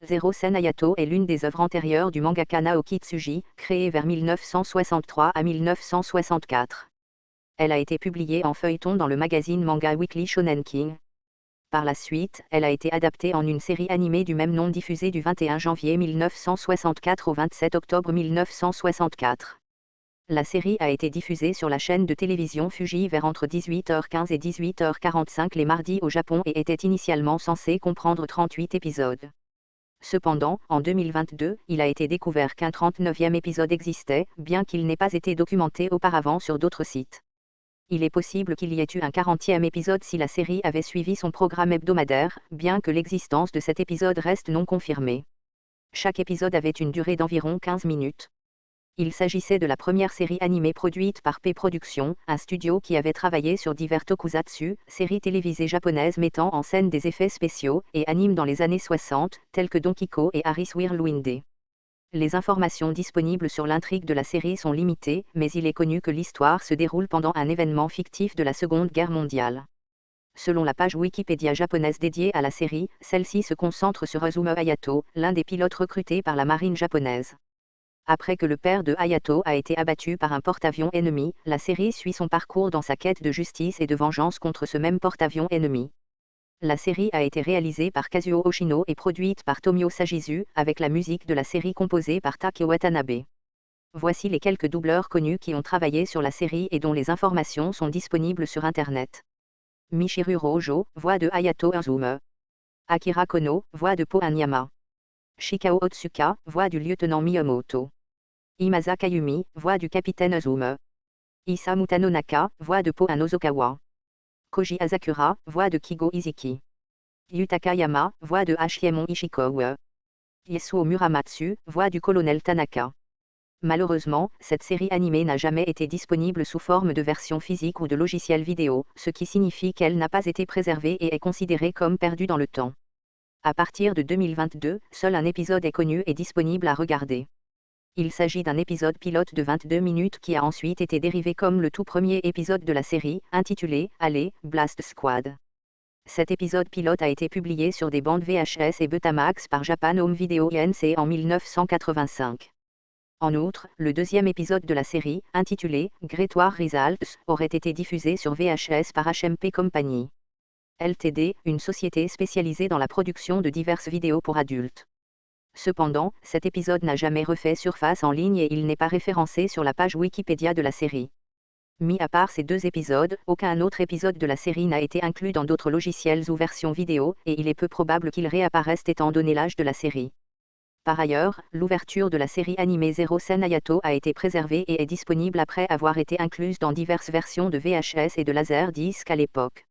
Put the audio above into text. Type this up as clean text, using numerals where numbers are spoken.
Zero Sen Hayato est l'une des œuvres antérieures du mangaka Naoki Tsuji, créée vers 1963 à 1964. Elle a été publiée en feuilleton dans le magazine Manga Weekly Shonen King. Par la suite, elle a été adaptée en une série animée du même nom diffusée du 21 janvier 1964 au 27 octobre 1964. La série a été diffusée sur la chaîne de télévision Fuji vers entre 18h15 et 18h45 les mardis au Japon et était initialement censée comprendre 38 épisodes. Cependant, en 2022, il a été découvert qu'un 39e épisode existait, bien qu'il n'ait pas été documenté auparavant sur d'autres sites. Il est possible qu'il y ait eu un 40e épisode si la série avait suivi son programme hebdomadaire, bien que l'existence de cet épisode reste non confirmée. Chaque épisode avait une durée d'environ 15 minutes. Il s'agissait de la première série animée produite par P Productions, un studio qui avait travaillé sur divers tokusatsu, séries télévisées japonaises mettant en scène des effets spéciaux et animes dans les années 60, tels que Donkiko et Harris Whirlwind. Les informations disponibles sur l'intrigue de la série sont limitées, mais il est connu que l'histoire se déroule pendant un événement fictif de la Seconde Guerre mondiale. Selon la page Wikipédia japonaise dédiée à la série, celle-ci se concentre sur Azuma Hayato, l'un des pilotes recrutés par la marine japonaise. Après que le père de Hayato a été abattu par un porte-avions ennemi, la série suit son parcours dans sa quête de justice et de vengeance contre ce même porte-avions ennemi. La série a été réalisée par Kazuo Oshino et produite par Tomio Sajizu, avec la musique de la série composée par Take Watanabe. Voici les quelques doubleurs connus qui ont travaillé sur la série et dont les informations sont disponibles sur Internet. Michiru Rojo, voix de Hayato Azuma. Akira Kono, voix de Po Anyama. Shikao Otsuka, voix du lieutenant Miyamoto. Imasa Kayumi, voix du capitaine Azuma. Isamu Tanonaka, voix de Po Nozokawa. Koji Asakura, voix de Kigo Izuki. Yutaka Yama, voix de Hashiemon Ishikawa. Yasuo Muramatsu, voix du colonel Tanaka. Malheureusement, cette série animée n'a jamais été disponible sous forme de version physique ou de logiciel vidéo, ce qui signifie qu'elle n'a pas été préservée et est considérée comme perdue dans le temps. À partir de 2022, seul un épisode est connu et disponible à regarder. Il s'agit d'un épisode pilote de 22 minutes qui a ensuite été dérivé comme le tout premier épisode de la série, intitulé « Allez, Blast Squad ». Cet épisode pilote a été publié sur des bandes VHS et Betamax par Japan Home Video Inc. en 1985. En outre, le deuxième épisode de la série, intitulé « Great War Results », aurait été diffusé sur VHS par HMP Company Ltd., une société spécialisée dans la production de diverses vidéos pour adultes. Cependant, cet épisode n'a jamais refait surface en ligne et il n'est pas référencé sur la page Wikipédia de la série. Mis à part ces deux épisodes, aucun autre épisode de la série n'a été inclus dans d'autres logiciels ou versions vidéo, et il est peu probable qu'il réapparaisse étant donné l'âge de la série. Par ailleurs, l'ouverture de la série animée Zero Sen Hayato a été préservée et est disponible après avoir été incluse dans diverses versions de VHS et de Laserdisc à l'époque.